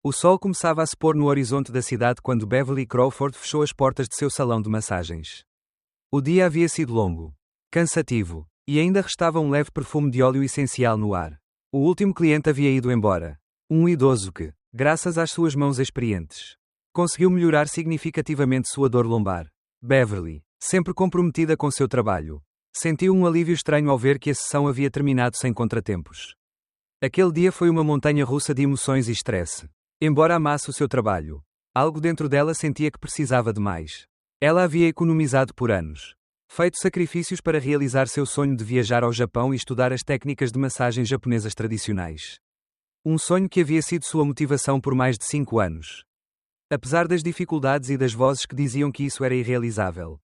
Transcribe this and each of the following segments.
O sol começava a se pôr no horizonte da cidade quando Beverly Crawford fechou as portas de seu salão de massagens. O dia havia sido longo, cansativo, e ainda restava um leve perfume de óleo essencial no ar. O último cliente havia ido embora. Um idoso que, graças às suas mãos experientes, conseguiu melhorar significativamente sua dor lombar. Beverly, sempre comprometida com seu trabalho, sentiu um alívio estranho ao ver que a sessão havia terminado sem contratempos. Aquele dia foi uma montanha-russa de emoções e estresse. Embora amasse o seu trabalho, algo dentro dela sentia que precisava de mais. Ela havia economizado por anos, feito sacrifícios para realizar seu sonho de viajar ao Japão e estudar as técnicas de massagem japonesas tradicionais. Um sonho que havia sido sua motivação por mais de 5 anos. Apesar das dificuldades e das vozes que diziam que isso era irrealizável.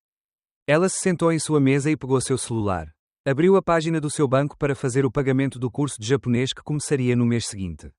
Ela se sentou em sua mesa e pegou seu celular. Abriu a página do seu banco para fazer o pagamento do curso de japonês que começaria no mês seguinte.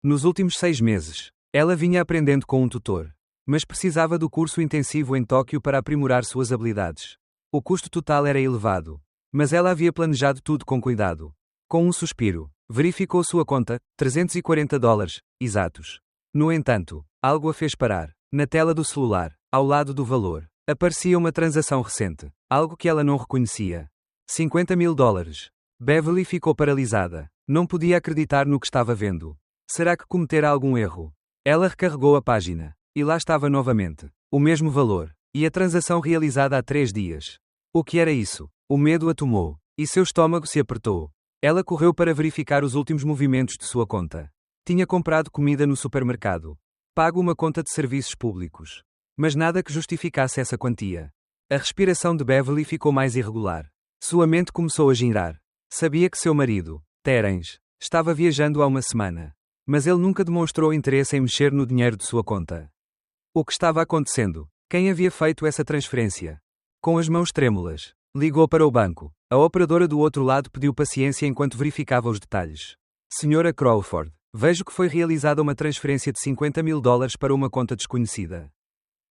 Nos últimos 6 meses, ela vinha aprendendo com um tutor, mas precisava do curso intensivo em Tóquio para aprimorar suas habilidades. O custo total era elevado, mas ela havia planejado tudo com cuidado. Com um suspiro, verificou sua conta, $340, exatos. No entanto, algo a fez parar. Na tela do celular, ao lado do valor, aparecia uma transação recente, algo que ela não reconhecia. $50.000. Beverly ficou paralisada. Não podia acreditar no que estava vendo. Será que cometera algum erro? Ela recarregou a página. E lá estava novamente. O mesmo valor. E a transação realizada há 3 dias. O que era isso? O medo a tomou. E seu estômago se apertou. Ela correu para verificar os últimos movimentos de sua conta. Tinha comprado comida no supermercado. Pago uma conta de serviços públicos. Mas nada que justificasse essa quantia. A respiração de Beverly ficou mais irregular. Sua mente começou a girar. Sabia que seu marido, Terence, estava viajando há uma semana. Mas ele nunca demonstrou interesse em mexer no dinheiro de sua conta. O que estava acontecendo? Quem havia feito essa transferência? Com as mãos trêmulas, ligou para o banco. A operadora do outro lado pediu paciência enquanto verificava os detalhes. Senhora Crawford, vejo que foi realizada uma transferência de $50.000 para uma conta desconhecida.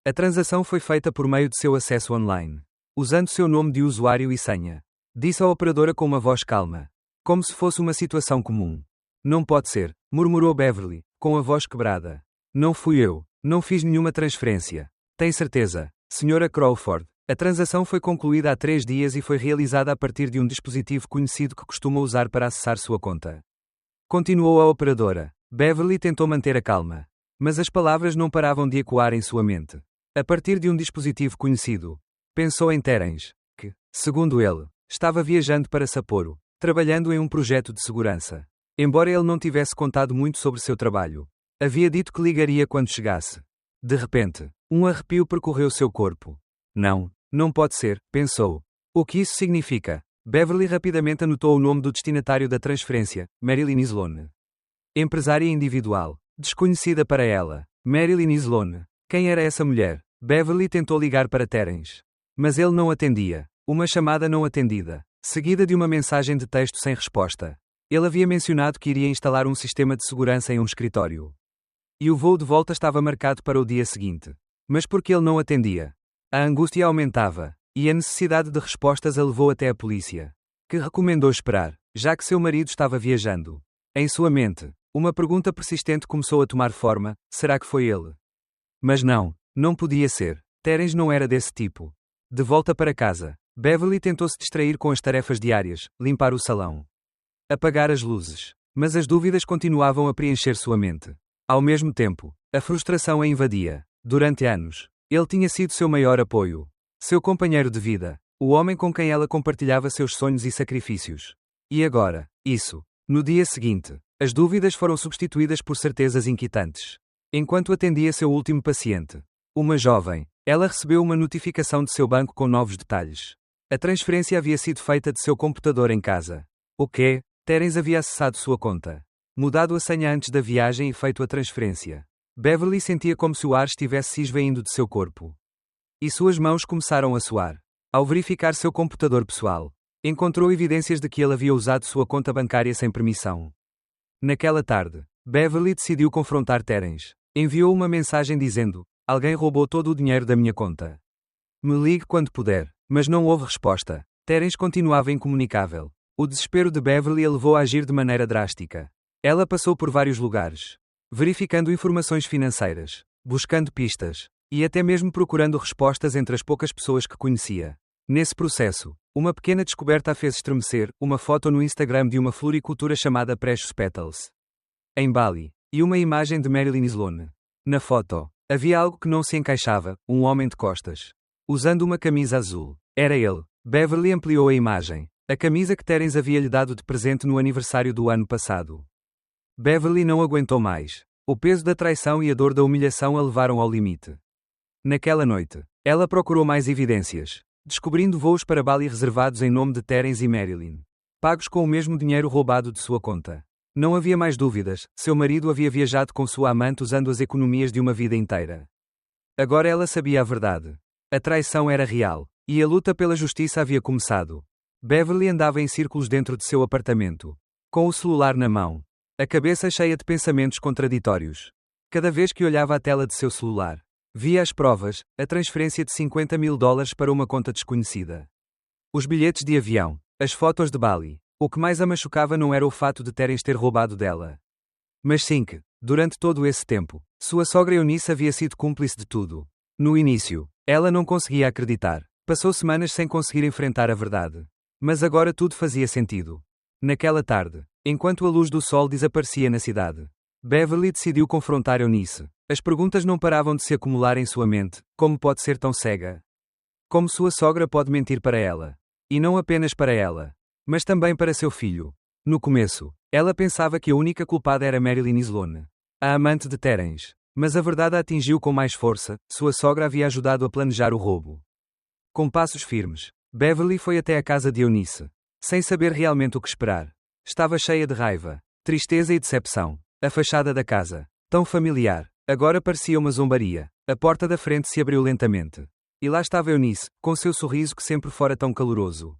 A transação foi feita por meio de seu acesso online, usando seu nome de usuário e senha. Disse a operadora com uma voz calma, como se fosse uma situação comum. Não pode ser, murmurou Beverly, com a voz quebrada. Não fui eu. Não fiz nenhuma transferência. Tem certeza, Sra. Crawford? A transação foi concluída há 3 dias e foi realizada a partir de um dispositivo conhecido que costuma usar para acessar sua conta. Continuou a operadora. Beverly tentou manter a calma. Mas as palavras não paravam de ecoar em sua mente. A partir de um dispositivo conhecido. Pensou em Terence, que, segundo ele, estava viajando para Sapporo, trabalhando em um projeto de segurança. Embora ele não tivesse contado muito sobre seu trabalho, havia dito que ligaria quando chegasse. De repente, um arrepio percorreu seu corpo. Não pode ser, pensou. O que isso significa? Beverly rapidamente anotou o nome do destinatário da transferência, Marilyn Sloan. Empresária individual, desconhecida para ela. Marilyn Sloan. Quem era essa mulher? Beverly tentou ligar para Terence. Mas ele não atendia. Uma chamada não atendida, seguida de uma mensagem de texto sem resposta. Ele havia mencionado que iria instalar um sistema de segurança em um escritório. E o voo de volta estava marcado para o dia seguinte. Mas por que ele não atendia? A angústia aumentava, e a necessidade de respostas a levou até a polícia, que recomendou esperar, já que seu marido estava viajando. Em sua mente, uma pergunta persistente começou a tomar forma: será que foi ele? Mas não podia ser. Terence não era desse tipo. De volta para casa, Beverly tentou se distrair com as tarefas diárias, limpar o salão, apagar as luzes. Mas as dúvidas continuavam a preencher sua mente. Ao mesmo tempo, a frustração a invadia. Durante anos, ele tinha sido seu maior apoio. Seu companheiro de vida. O homem com quem ela compartilhava seus sonhos e sacrifícios. E agora, isso. No dia seguinte, as dúvidas foram substituídas por certezas inquietantes. Enquanto atendia seu último paciente, uma jovem, ela recebeu uma notificação de seu banco com novos detalhes. A transferência havia sido feita de seu computador em casa. O quê? Terence havia acessado sua conta, mudado a senha antes da viagem e feito a transferência. Beverly sentia como se o ar estivesse se esvaindo de seu corpo. E suas mãos começaram a suar. Ao verificar seu computador pessoal, encontrou evidências de que ele havia usado sua conta bancária sem permissão. Naquela tarde, Beverly decidiu confrontar Terence. Enviou uma mensagem dizendo: alguém roubou todo o dinheiro da minha conta. Me ligue quando puder. Mas não houve resposta. Terence continuava incomunicável. O desespero de Beverly a levou a agir de maneira drástica. Ela passou por vários lugares. verificando informações financeiras, buscando pistas, e até mesmo procurando respostas entre as poucas pessoas que conhecia. Nesse processo, uma pequena descoberta a fez estremecer: uma foto no Instagram de uma floricultura chamada Precious Petals, em Bali, e uma imagem de Marilyn Sloane. Na foto, havia algo que não se encaixava: um homem de costas, usando uma camisa azul. Era ele. Beverly ampliou a imagem. A camisa que Terence havia lhe dado de presente no aniversário do ano passado. Beverly não aguentou mais. O peso da traição e a dor da humilhação a levaram ao limite. Naquela noite, ela procurou mais evidências, descobrindo voos para Bali reservados em nome de Terence e Marilyn, pagos com o mesmo dinheiro roubado de sua conta. Não havia mais dúvidas: seu marido havia viajado com sua amante usando as economias de uma vida inteira. Agora ela sabia a verdade. A traição era real, e a luta pela justiça havia começado. Beverly andava em círculos dentro de seu apartamento, com o celular na mão, a cabeça cheia de pensamentos contraditórios. Cada vez que olhava a tela de seu celular, via as provas: a transferência de $50.000 para uma conta desconhecida, os bilhetes de avião, as fotos de Bali. O que mais a machucava não era o fato de Terence ter roubado dela, mas sim que, durante todo esse tempo, sua sogra Eunice havia sido cúmplice de tudo. No início, ela não conseguia acreditar. Passou semanas sem conseguir enfrentar a verdade. Mas agora tudo fazia sentido. Naquela tarde, enquanto a luz do sol desaparecia na cidade, Beverly decidiu confrontar Eunice. As perguntas não paravam de se acumular em sua mente: como pode ser tão cega? Como sua sogra pode mentir para ela? E não apenas para ela, mas também para seu filho. No começo, ela pensava que a única culpada era Marilyn Sloane, a amante de Terence. Mas a verdade a atingiu com mais força: sua sogra havia ajudado a planejar o roubo. Com passos firmes, Beverly foi até a casa de Eunice, sem saber realmente o que esperar. Estava cheia de raiva, tristeza e decepção. A fachada da casa, tão familiar, agora parecia uma zombaria. A porta da frente se abriu lentamente. E lá estava Eunice, com seu sorriso que sempre fora tão caloroso,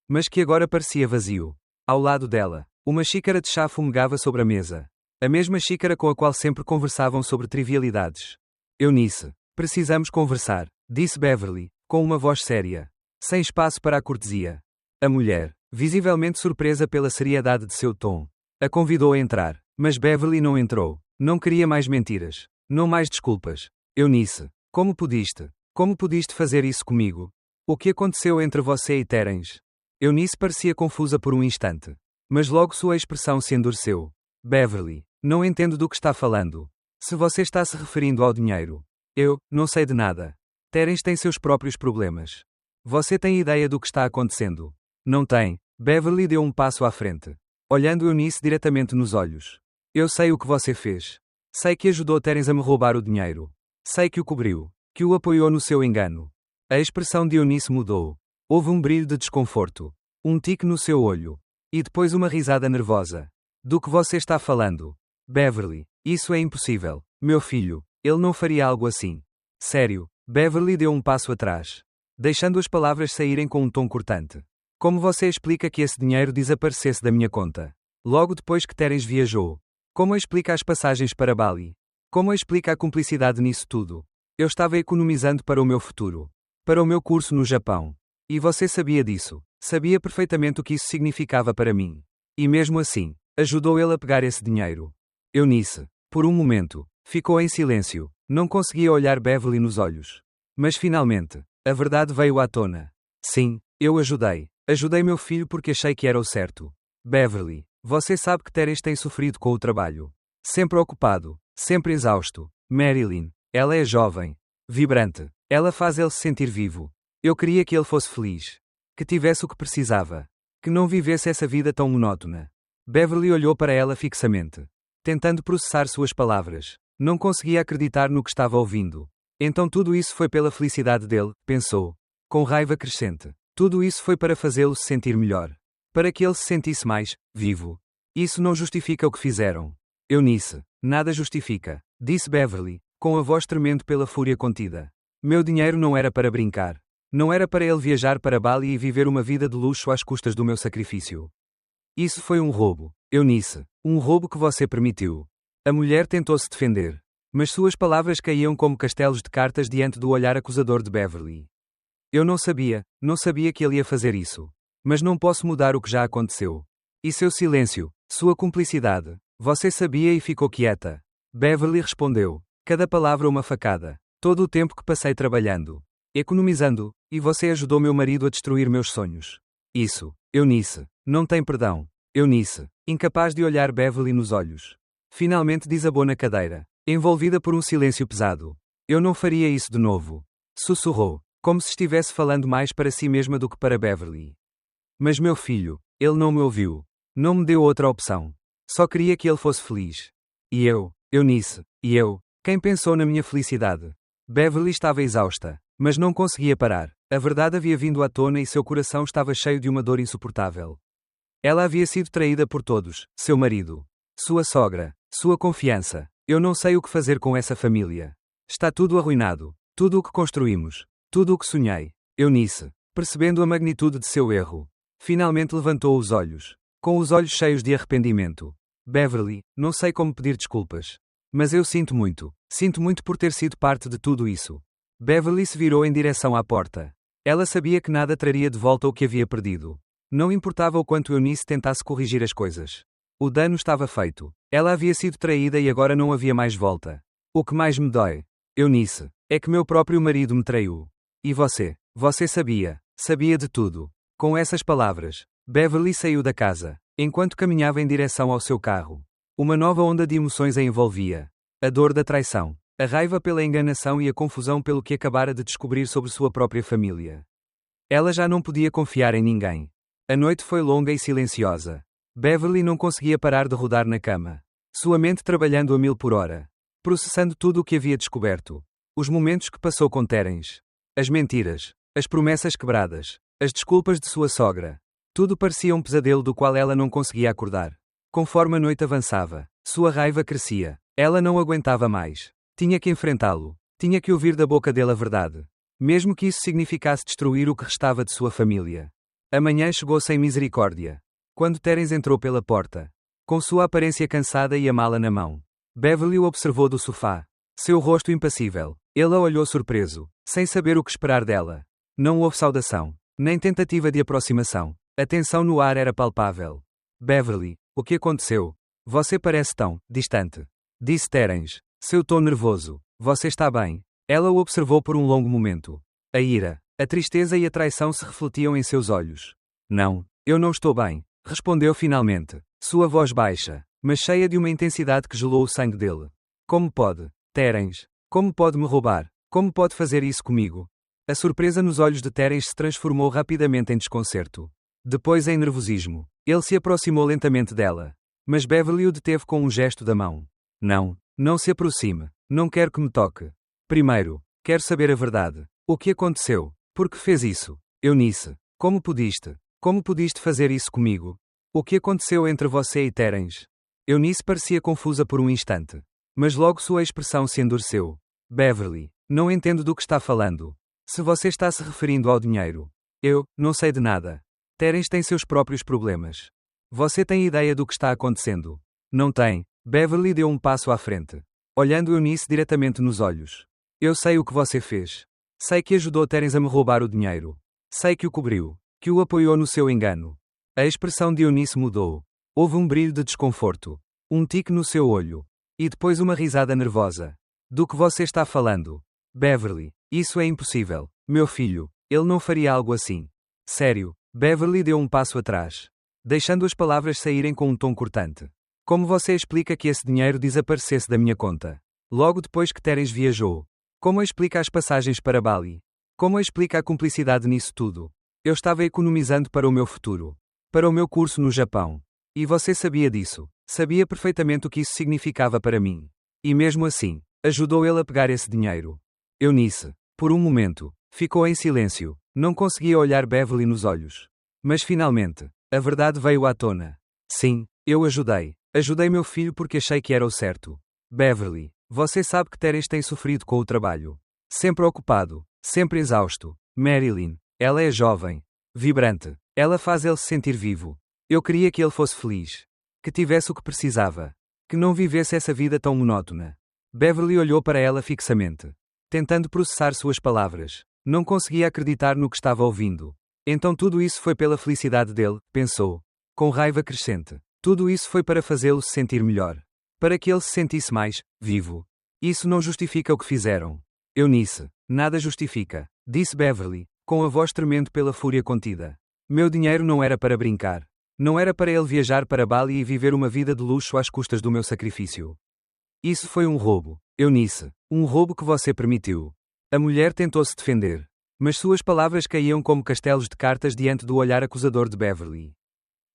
mas que agora parecia vazio. Ao lado dela, uma xícara de chá fumegava sobre a mesa. A mesma xícara com a qual sempre conversavam sobre trivialidades. Eunice, precisamos conversar, disse Beverly, com uma voz séria, sem espaço para a cortesia. A mulher, visivelmente surpresa pela seriedade de seu tom, a convidou a entrar, mas Beverly não entrou. Não queria mais mentiras, não mais desculpas. Eunice, como pudiste? Como pudiste fazer isso comigo? O que aconteceu entre você e Terence? Eunice parecia confusa por um instante, mas logo sua expressão se endureceu. Beverly, não entendo do que está falando. Se você está se referindo ao dinheiro, eu não sei de nada. Terence tem seus próprios problemas. Você tem ideia do que está acontecendo? Não tem. Beverly deu um passo à frente, olhando Eunice diretamente nos olhos. Eu sei o que você fez. Sei que ajudou Terence a me roubar o dinheiro. Sei que o cobriu, que o apoiou no seu engano. A expressão de Eunice mudou. Houve um brilho de desconforto, um tique no seu olho, e depois uma risada nervosa. Do que você está falando? Beverly, isso é impossível. Meu filho, ele não faria algo assim. Sério. Beverly deu um passo atrás, deixando as palavras saírem com um tom cortante. Como você explica que esse dinheiro desaparecesse da minha conta, logo depois que Terence viajou? Como explica as passagens para Bali? Como explica a cumplicidade nisso tudo? Eu estava economizando para o meu futuro, para o meu curso no Japão. E você sabia disso. Sabia perfeitamente o que isso significava para mim. E mesmo assim, ajudou ele a pegar esse dinheiro. Eunice, por um momento, ficou em silêncio. Não conseguia olhar Beverly nos olhos. Mas finalmente, a verdade veio à tona. Sim, eu ajudei. Ajudei meu filho porque achei que era o certo. Beverly, você sabe que Terence tem sofrido com o trabalho. Sempre ocupado, sempre exausto. Marilyn, ela é jovem, vibrante. Ela faz ele se sentir vivo. Eu queria que ele fosse feliz. Que tivesse o que precisava. Que não vivesse essa vida tão monótona. Beverly olhou para ela fixamente, tentando processar suas palavras. Não conseguia acreditar no que estava ouvindo. Então tudo isso foi pela felicidade dele, pensou, com raiva crescente. Tudo isso foi para fazê-lo se sentir melhor. Para que ele se sentisse mais vivo. Isso não justifica o que fizeram. Eunice, nada justifica, disse Beverly, com a voz tremendo pela fúria contida. Meu dinheiro não era para brincar. Não era para ele viajar para Bali e viver uma vida de luxo às custas do meu sacrifício. Isso foi um roubo, Eunice, um roubo que você permitiu. A mulher tentou se defender, mas suas palavras caíam como castelos de cartas diante do olhar acusador de Beverly. Eu não sabia que ele ia fazer isso. Mas não posso mudar o que já aconteceu. E seu silêncio, sua cumplicidade. Você sabia e ficou quieta. Beverly respondeu. Cada palavra uma facada. Todo o tempo que passei trabalhando, economizando, e você ajudou meu marido a destruir meus sonhos. Isso, Eunice, não tem perdão. Eunice, incapaz de olhar Beverly nos olhos. Finalmente desabou na cadeira, envolvida por um silêncio pesado. Eu não faria isso de novo. Sussurrou, como se estivesse falando mais para si mesma do que para Beverly. Mas meu filho, ele não me ouviu. Não me deu outra opção. Só queria que ele fosse feliz. E eu, Eunice, quem pensou na minha felicidade? Beverly estava exausta, mas não conseguia parar. A verdade havia vindo à tona e seu coração estava cheio de uma dor insuportável. Ela havia sido traída por todos, seu marido, sua sogra, sua confiança. Eu não sei o que fazer com essa família. Está tudo arruinado. Tudo o que construímos. Tudo o que sonhei. Eunice, percebendo a magnitude de seu erro, finalmente levantou os olhos, com os olhos cheios de arrependimento. Beverly, não sei como pedir desculpas. Mas eu sinto muito por ter sido parte de tudo isso. Beverly se virou em direção à porta. Ela sabia que nada traria de volta o que havia perdido. Não importava o quanto Eunice tentasse corrigir as coisas. O dano estava feito. Ela havia sido traída e agora não havia mais volta. O que mais me dói, Eunice, é que meu próprio marido me traiu. E você sabia de tudo. Com essas palavras, Beverly saiu da casa, enquanto caminhava em direção ao seu carro. Uma nova onda de emoções a envolvia. A dor da traição, a raiva pela enganação e a confusão pelo que acabara de descobrir sobre sua própria família. Ela já não podia confiar em ninguém. A noite foi longa e silenciosa. Beverly não conseguia parar de rodar na cama. Sua mente trabalhando a 1000 por hora. Processando tudo o que havia descoberto. Os momentos que passou com Terence. As mentiras. As promessas quebradas. As desculpas de sua sogra. Tudo parecia um pesadelo do qual ela não conseguia acordar. Conforme a noite avançava, sua raiva crescia. Ela não aguentava mais. Tinha que enfrentá-lo. Tinha que ouvir da boca dele a verdade. Mesmo que isso significasse destruir o que restava de sua família. A manhã chegou sem misericórdia. Quando Terence entrou pela porta, com sua aparência cansada e a mala na mão, Beverly o observou do sofá. Seu rosto impassível. Ele a olhou surpreso, sem saber o que esperar dela. Não houve saudação, nem tentativa de aproximação. A tensão no ar era palpável. Beverly, o que aconteceu? Você parece tão distante. Disse Terence, seu tom nervoso. Você está bem? Ela o observou por um longo momento. A ira, a tristeza e a traição se refletiam em seus olhos. Não, eu não estou bem, respondeu finalmente, sua voz baixa, mas cheia de uma intensidade que gelou o sangue dele. Como pode, Terence? Como pode me roubar? Como pode fazer isso comigo? A surpresa nos olhos de Terence se transformou rapidamente em desconcerto. Depois em nervosismo. Ele se aproximou lentamente dela. Mas Beverly o deteve com um gesto da mão. Não se aproxime. Não quero que me toque. Primeiro, quero saber a verdade. O que aconteceu? Por que fez isso? Eunice, como pudiste? Como pudiste fazer isso comigo? O que aconteceu entre você e Terence? Eunice parecia confusa por um instante. Mas logo sua expressão se endureceu. Beverly, não entendo do que está falando. Se você está se referindo ao dinheiro. Eu, não sei de nada. Terence tem seus próprios problemas. Você tem ideia do que está acontecendo? Não tem. Beverly deu um passo à frente, olhando Eunice diretamente nos olhos. Eu sei o que você fez. Sei que ajudou Terence a me roubar o dinheiro. Sei que o cobriu, que o apoiou no seu engano. A expressão de Eunice mudou. Houve um brilho de desconforto. Um tique no seu olho. E depois uma risada nervosa. Do que você está falando? Beverly, isso é impossível. Meu filho, ele não faria algo assim. Sério. Beverly deu um passo atrás, deixando as palavras saírem com um tom cortante. Como você explica que esse dinheiro desaparecesse da minha conta? Logo depois que Terence viajou. Como explica as passagens para Bali? Como explica a cumplicidade nisso tudo? Eu estava economizando para o meu futuro. Para o meu curso no Japão. E você sabia disso. Sabia perfeitamente o que isso significava para mim. E mesmo assim, ajudou ele a pegar esse dinheiro. Eunice, por um momento, ficou em silêncio. Não conseguia olhar Beverly nos olhos. Mas finalmente, a verdade veio à tona. Sim, eu ajudei. Ajudei meu filho porque achei que era o certo. Beverly, você sabe que Terence tem sofrido com o trabalho. Sempre ocupado, sempre exausto. Marilyn, ela é jovem, vibrante. Ela faz ele se sentir vivo. Eu queria que ele fosse feliz. Que tivesse o que precisava. Que não vivesse essa vida tão monótona. Beverly olhou para ela fixamente, tentando processar suas palavras. Não conseguia acreditar no que estava ouvindo. Então tudo isso foi pela felicidade dele, pensou. Com raiva crescente. Tudo isso foi para fazê-lo se sentir melhor. Para que ele se sentisse mais vivo. Isso não justifica o que fizeram. Eunice. Nada justifica, disse Beverly, com a voz tremendo pela fúria contida. Meu dinheiro não era para brincar. Não era para ele viajar para Bali e viver uma vida de luxo às custas do meu sacrifício. Isso foi um roubo, Eunice. Um roubo que você permitiu. A mulher tentou se defender. Mas suas palavras caíam como castelos de cartas diante do olhar acusador de Beverly.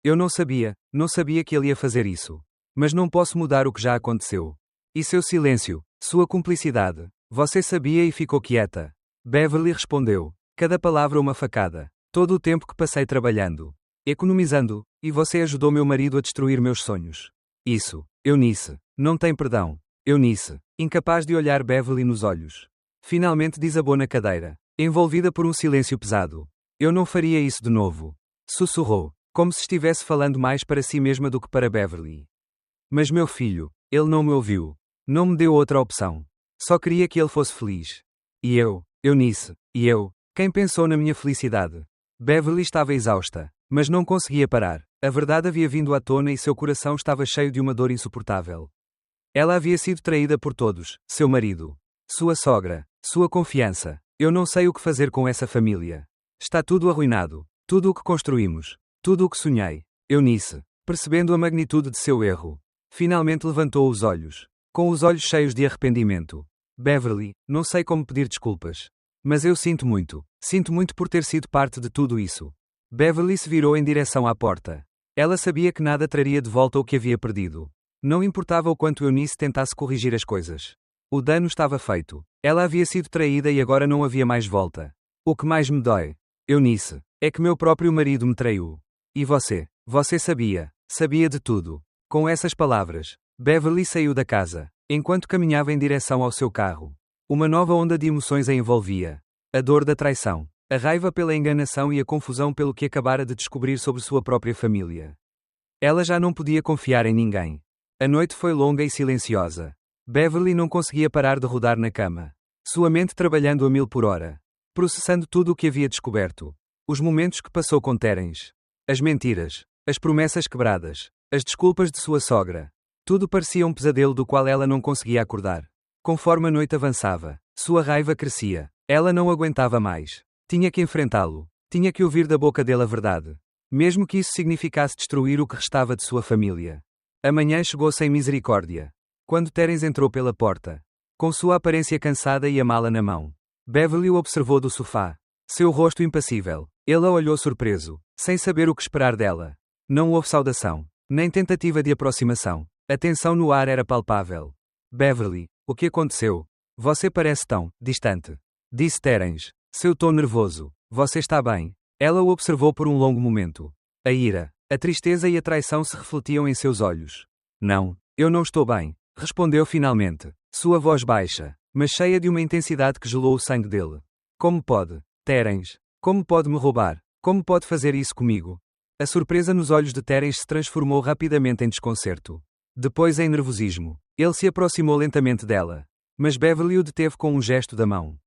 Eu não sabia que ele ia fazer isso. Mas não posso mudar o que já aconteceu. E seu silêncio, sua cumplicidade. Você sabia e ficou quieta. Beverly respondeu. Cada palavra uma facada. Todo o tempo que passei trabalhando. Economizando, e você ajudou meu marido a destruir meus sonhos. Isso, Eunice, não tem perdão. Eunice, incapaz de olhar Beverly nos olhos. Finalmente desabou na cadeira, envolvida por um silêncio pesado. Eu não faria isso de novo. Sussurrou, como se estivesse falando mais para si mesma do que para Beverly. Mas meu filho, ele não me ouviu. Não me deu outra opção. Só queria que ele fosse feliz. E eu, Eunice, quem pensou na minha felicidade? Beverly estava exausta, mas não conseguia parar. A verdade havia vindo à tona e seu coração estava cheio de uma dor insuportável. Ela havia sido traída por todos, seu marido, sua sogra, sua confiança. Eu não sei o que fazer com essa família. Está tudo arruinado. Tudo o que construímos. Tudo o que sonhei. Eunice, percebendo a magnitude de seu erro, finalmente levantou os olhos, com os olhos cheios de arrependimento. Beverly, não sei como pedir desculpas. Mas eu sinto muito por ter sido parte de tudo isso. Beverly se virou em direção à porta. Ela sabia que nada traria de volta o que havia perdido. Não importava o quanto Eunice tentasse corrigir as coisas. O dano estava feito. Ela havia sido traída e agora não havia mais volta. O que mais me dói, Eunice, é que meu próprio marido me traiu. E você sabia de tudo. Com essas palavras, Beverly saiu da casa, enquanto caminhava em direção ao seu carro. Uma nova onda de emoções a envolvia. A dor da traição, a raiva pela enganação e a confusão pelo que acabara de descobrir sobre sua própria família. Ela já não podia confiar em ninguém. A noite foi longa e silenciosa. Beverly não conseguia parar de rodar na cama. Sua mente trabalhando a 1000 por hora. Processando tudo o que havia descoberto. Os momentos que passou com Terence. As mentiras. As promessas quebradas. As desculpas de sua sogra. Tudo parecia um pesadelo do qual ela não conseguia acordar. Conforme a noite avançava, sua raiva crescia. Ela não aguentava mais. Tinha que enfrentá-lo. Tinha que ouvir da boca dele a verdade. Mesmo que isso significasse destruir o que restava de sua família. A manhã chegou sem misericórdia. Quando Terence entrou pela porta, com sua aparência cansada e a mala na mão, Beverly o observou do sofá. Seu rosto impassível. Ele a olhou surpreso, sem saber o que esperar dela. Não houve saudação, nem tentativa de aproximação. A tensão no ar era palpável. Beverly, o que aconteceu? Você parece tão distante. Disse Terence, seu tom nervoso. Você está bem? Ela o observou por um longo momento. A ira, a tristeza e a traição se refletiam em seus olhos. Não, eu não estou bem, respondeu finalmente, sua voz baixa, mas cheia de uma intensidade que gelou o sangue dele. Como pode, Terence? Como pode me roubar? Como pode fazer isso comigo? A surpresa nos olhos de Terence se transformou rapidamente em desconcerto. Depois em nervosismo. Ele se aproximou lentamente dela. Mas Beverly o deteve com um gesto da mão.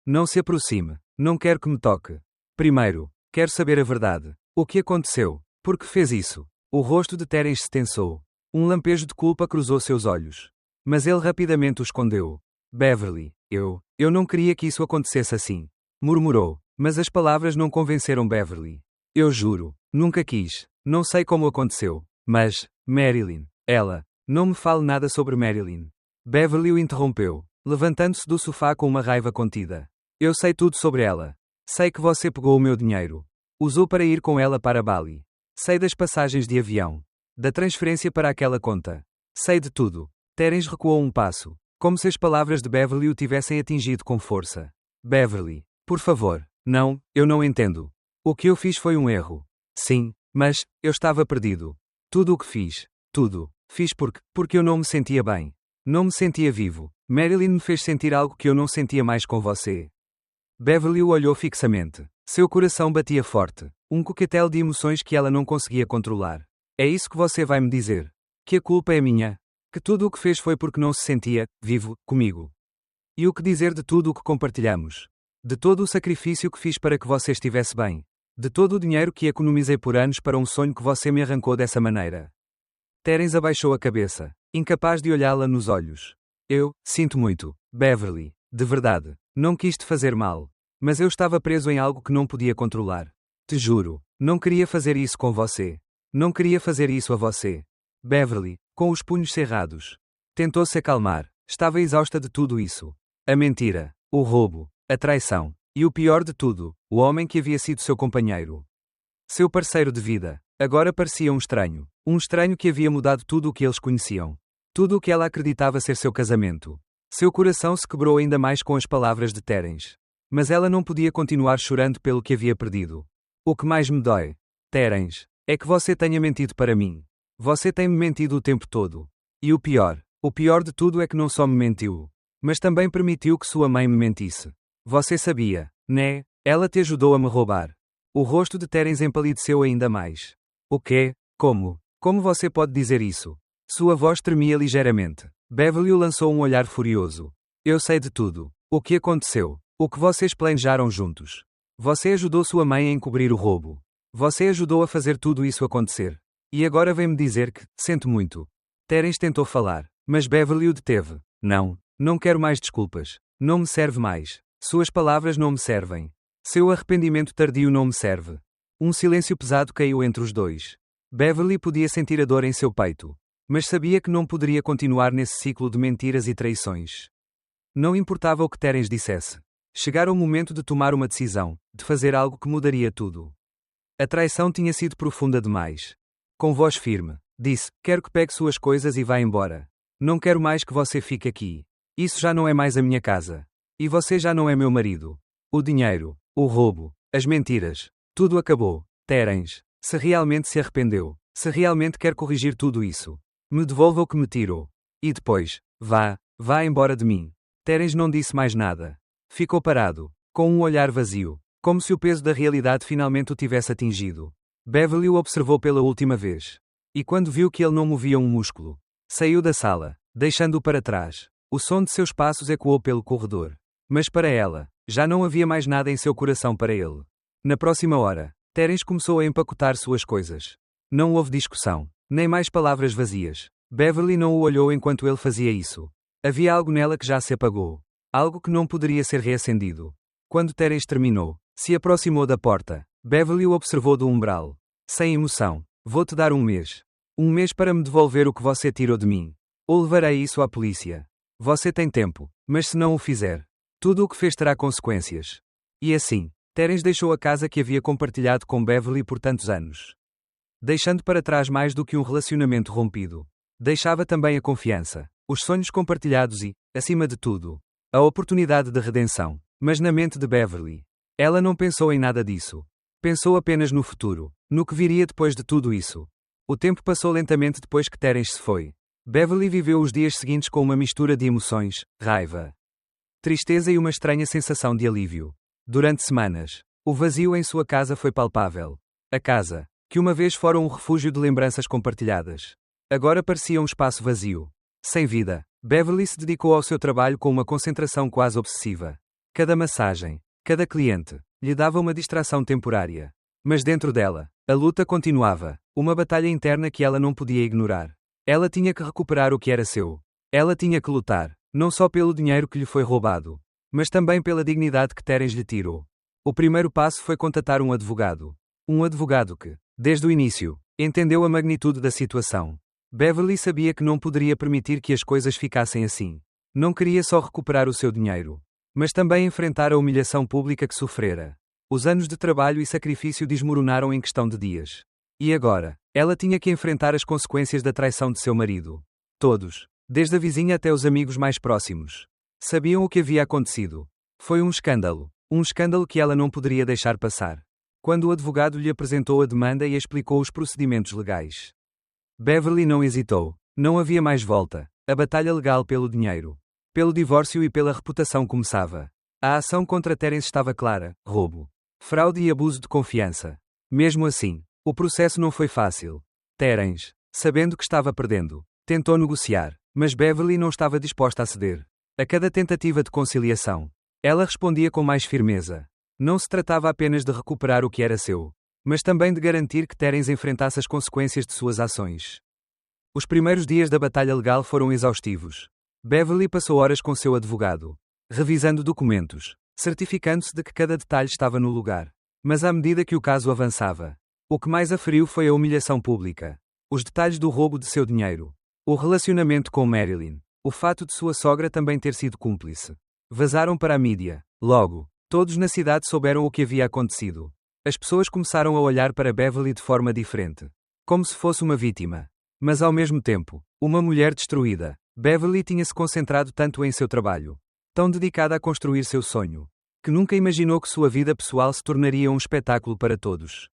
Não se aproxime. Não quero que me toque. Primeiro, quero saber a verdade. O que aconteceu? Por que fez isso? O rosto de Terence se tensou. Um lampejo de culpa cruzou seus olhos. Mas ele rapidamente o escondeu. Beverly, eu não queria que isso acontecesse assim. Murmurou. Mas as palavras não convenceram Beverly. Eu juro, nunca quis. Não sei como aconteceu. Mas, Marilyn, ela. Não me fale nada sobre Marilyn. Beverly o interrompeu, levantando-se do sofá com uma raiva contida. Eu sei tudo sobre ela. Sei que você pegou o meu dinheiro. Usou para ir com ela para Bali. Sei das passagens de avião. Da transferência para aquela conta. Sei de tudo. Terence recuou um passo, como se as palavras de Beverly o tivessem atingido com força. Beverly, por favor. Não, eu não entendo. O que eu fiz foi um erro. Sim, mas eu estava perdido. Tudo o que fiz. Tudo. Fiz porque eu não me sentia bem. Não me sentia vivo. Marilyn me fez sentir algo que eu não sentia mais com você. Beverly o olhou fixamente. Seu coração batia forte. Um coquetel de emoções que ela não conseguia controlar. É isso que você vai me dizer? Que a culpa é minha? Que tudo o que fez foi porque não se sentia vivo comigo? E o que dizer de tudo o que compartilhamos? De todo o sacrifício que fiz para que você estivesse bem? De todo o dinheiro que economizei por anos para um sonho que você me arrancou dessa maneira? Terence abaixou a cabeça. incapaz de olhá-la nos olhos. Eu sinto muito, Beverly, de verdade. Não quis te fazer mal. Mas eu estava preso em algo que não podia controlar. Te juro, não queria fazer isso com você. Não queria fazer isso a você. Beverly, com os punhos cerrados. Tentou se acalmar. Estava exausta de tudo isso. A mentira, o roubo, a traição. E o pior de tudo, o homem que havia sido seu companheiro. Seu parceiro de vida. Agora parecia um estranho. Um estranho que havia mudado tudo o que eles conheciam. Tudo o que ela acreditava ser seu casamento. Seu coração se quebrou ainda mais com as palavras de Terence. Mas ela não podia continuar chorando pelo que havia perdido. O que mais me dói, Terence, é que você tenha mentido para mim. Você tem-me mentido o tempo todo. E o pior de tudo é que não só me mentiu, mas também permitiu que sua mãe me mentisse. Você sabia, né? Ela te ajudou a me roubar. O rosto de Terence empalideceu ainda mais. O quê? Como? Como você pode dizer isso? Sua voz tremia ligeiramente. Beverly lançou um olhar furioso. Eu sei de tudo. O que aconteceu? O que vocês planejaram juntos? Você ajudou sua mãe a encobrir o roubo. Você ajudou a fazer tudo isso acontecer. E agora vem-me dizer que, sinto muito. Terence tentou falar, mas Beverly o deteve. Não quero mais desculpas. Não me serve mais. Suas palavras não me servem. Seu arrependimento tardio não me serve. Um silêncio pesado caiu entre os dois. Beverly podia sentir a dor em seu peito, mas sabia que não poderia continuar nesse ciclo de mentiras e traições. Não importava o que Terence dissesse. Chegara o momento de tomar uma decisão, de fazer algo que mudaria tudo. A traição tinha sido profunda demais. Com voz firme, disse: quero que pegue suas coisas e vá embora. Não quero mais que você fique aqui. Isso já não é mais a minha casa. E você já não é meu marido. O dinheiro, o roubo, as mentiras, tudo acabou. Terence, se realmente se arrependeu, se realmente quer corrigir tudo isso, me devolva o que me tirou. E depois, vá embora de mim. Terence não disse mais nada. Ficou parado, com um olhar vazio, como se o peso da realidade finalmente o tivesse atingido. Beverly o observou pela última vez. E quando viu que ele não movia um músculo, saiu da sala, deixando-o para trás. O som de seus passos ecoou pelo corredor. Mas para ela, já não havia mais nada em seu coração para ele. Na próxima hora, Terence começou a empacotar suas coisas. Não houve discussão, nem mais palavras vazias. Beverly não o olhou enquanto ele fazia isso. Havia algo nela que já se apagou. Algo que não poderia ser reacendido. Quando Terence terminou, se aproximou da porta. Beverly o observou do umbral. Sem emoção. Vou-te dar um mês. Um mês para me devolver o que você tirou de mim. Ou levarei isso à polícia. Você tem tempo, mas se não o fizer, tudo o que fez terá consequências. E assim, Terence deixou a casa que havia compartilhado com Beverly por tantos anos. Deixando para trás mais do que um relacionamento rompido. Deixava também a confiança, os sonhos compartilhados e, acima de tudo, a oportunidade de redenção. Mas na mente de Beverly, ela não pensou em nada disso. Pensou apenas no futuro, no que viria depois de tudo isso. O tempo passou lentamente depois que Terence se foi. Beverly viveu os dias seguintes com uma mistura de emoções, raiva, tristeza e uma estranha sensação de alívio. Durante semanas, o vazio em sua casa foi palpável. A casa, que uma vez fora um refúgio de lembranças compartilhadas, agora parecia um espaço vazio, sem vida. Beverly se dedicou ao seu trabalho com uma concentração quase obsessiva. Cada massagem, cada cliente, lhe dava uma distração temporária. Mas dentro dela, a luta continuava, uma batalha interna que ela não podia ignorar. Ela tinha que recuperar o que era seu. Ela tinha que lutar, não só pelo dinheiro que lhe foi roubado, mas também pela dignidade que Terence lhe tirou. O primeiro passo foi contatar um advogado. Um advogado que, desde o início, entendeu a magnitude da situação. Beverly sabia que não poderia permitir que as coisas ficassem assim. Não queria só recuperar o seu dinheiro, mas também enfrentar a humilhação pública que sofrera. Os anos de trabalho e sacrifício desmoronaram em questão de dias. E agora, ela tinha que enfrentar as consequências da traição de seu marido. Todos, desde a vizinha até os amigos mais próximos, sabiam o que havia acontecido. Foi um escândalo que ela não poderia deixar passar. Quando o advogado lhe apresentou a demanda e explicou os procedimentos legais, Beverly não hesitou. Não havia mais volta. A batalha legal pelo dinheiro, pelo divórcio e pela reputação começava. A ação contra Terence estava clara: roubo, fraude e abuso de confiança. Mesmo assim, o processo não foi fácil. Terence, sabendo que estava perdendo, tentou negociar, mas Beverly não estava disposta a ceder. A cada tentativa de conciliação, ela respondia com mais firmeza. Não se tratava apenas de recuperar o que era seu, mas também de garantir que Terence enfrentasse as consequências de suas ações. Os primeiros dias da batalha legal foram exaustivos. Beverly passou horas com seu advogado, revisando documentos, certificando-se de que cada detalhe estava no lugar. Mas à medida que o caso avançava, o que mais a feriu foi a humilhação pública. Os detalhes do roubo de seu dinheiro. O relacionamento com Marilyn. O fato de sua sogra também ter sido cúmplice. Vazaram para a mídia. Logo, todos na cidade souberam o que havia acontecido. As pessoas começaram a olhar para Beverly de forma diferente. Como se fosse uma vítima. Mas ao mesmo tempo, uma mulher destruída. Beverly tinha-se concentrado tanto em seu trabalho. Tão dedicada a construir seu sonho. Que nunca imaginou que sua vida pessoal se tornaria um espetáculo para todos.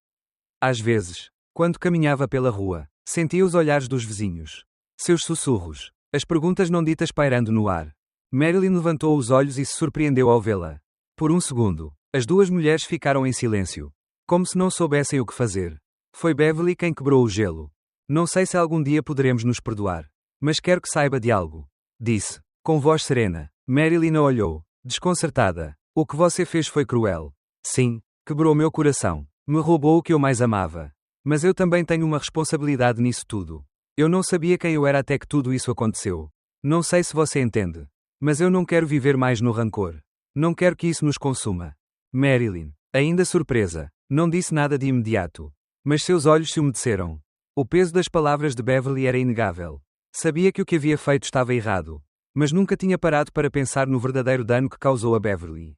Às vezes, quando caminhava pela rua, sentia os olhares dos vizinhos. Seus sussurros. As perguntas não ditas pairando no ar. Marilyn levantou os olhos e se surpreendeu ao vê-la. Por um segundo, as duas mulheres ficaram em silêncio. Como se não soubessem o que fazer. Foi Beverly quem quebrou o gelo. Não sei se algum dia poderemos nos perdoar. Mas quero que saiba de algo. Disse, com voz serena. Marilyn a olhou, desconcertada. O que você fez foi cruel. Sim, quebrou meu coração. Me roubou o que eu mais amava. Mas eu também tenho uma responsabilidade nisso tudo. Eu não sabia quem eu era até que tudo isso aconteceu. Não sei se você entende. Mas eu não quero viver mais no rancor. Não quero que isso nos consuma. Marilyn, ainda surpresa, não disse nada de imediato. Mas seus olhos se umedeceram. O peso das palavras de Beverly era inegável. Sabia que o que havia feito estava errado. Mas nunca tinha parado para pensar no verdadeiro dano que causou a Beverly.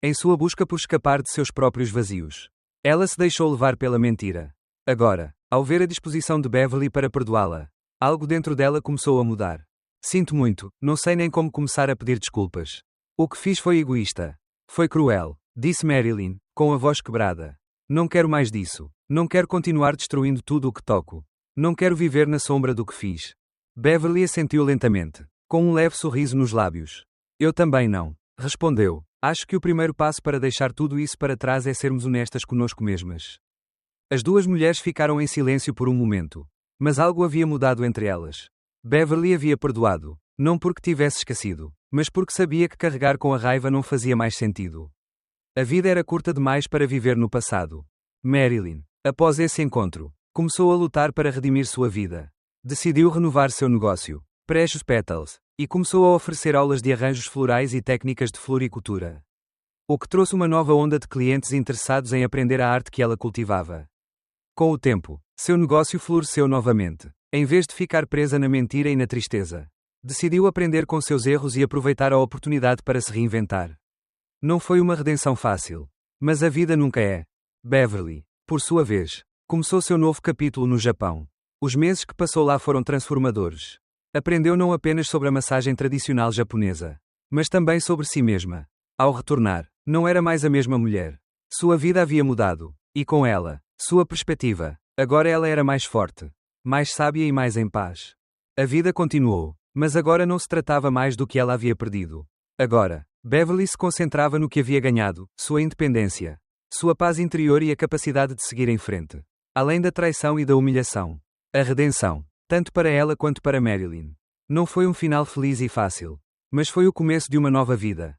Em sua busca por escapar de seus próprios vazios. Ela se deixou levar pela mentira. Agora, ao ver a disposição de Beverly para perdoá-la, algo dentro dela começou a mudar. Sinto muito, não sei nem como começar a pedir desculpas. O que fiz foi egoísta. Foi cruel, disse Marilyn, com a voz quebrada. Não quero mais disso. Não quero continuar destruindo tudo o que toco. Não quero viver na sombra do que fiz. Beverly assentiu lentamente, com um leve sorriso nos lábios. Eu também não, respondeu. Acho que o primeiro passo para deixar tudo isso para trás é sermos honestas conosco mesmas. As duas mulheres ficaram em silêncio por um momento. Mas algo havia mudado entre elas. Beverly havia perdoado, não porque tivesse esquecido, mas porque sabia que carregar com a raiva não fazia mais sentido. A vida era curta demais para viver no passado. Marilyn, após esse encontro, começou a lutar para redimir sua vida. Decidiu renovar seu negócio, Precious Petals, e começou a oferecer aulas de arranjos florais e técnicas de floricultura. O que trouxe uma nova onda de clientes interessados em aprender a arte que ela cultivava. Com o tempo, seu negócio floresceu novamente. Em vez de ficar presa na mentira e na tristeza, decidiu aprender com seus erros e aproveitar a oportunidade para se reinventar. Não foi uma redenção fácil. Mas a vida nunca é. Beverly, por sua vez, começou seu novo capítulo no Japão. Os meses que passou lá foram transformadores. Aprendeu não apenas sobre a massagem tradicional japonesa, mas também sobre si mesma. Ao retornar, não era mais a mesma mulher. Sua vida havia mudado, e com ela, sua perspectiva. Agora ela era mais forte, mais sábia e mais em paz. A vida continuou, mas agora não se tratava mais do que ela havia perdido. Agora, Beverly se concentrava no que havia ganhado, sua independência, sua paz interior e a capacidade de seguir em frente. Além da traição e da humilhação. A redenção, tanto para ela quanto para Marilyn. Não foi um final feliz e fácil. Mas foi o começo de uma nova vida.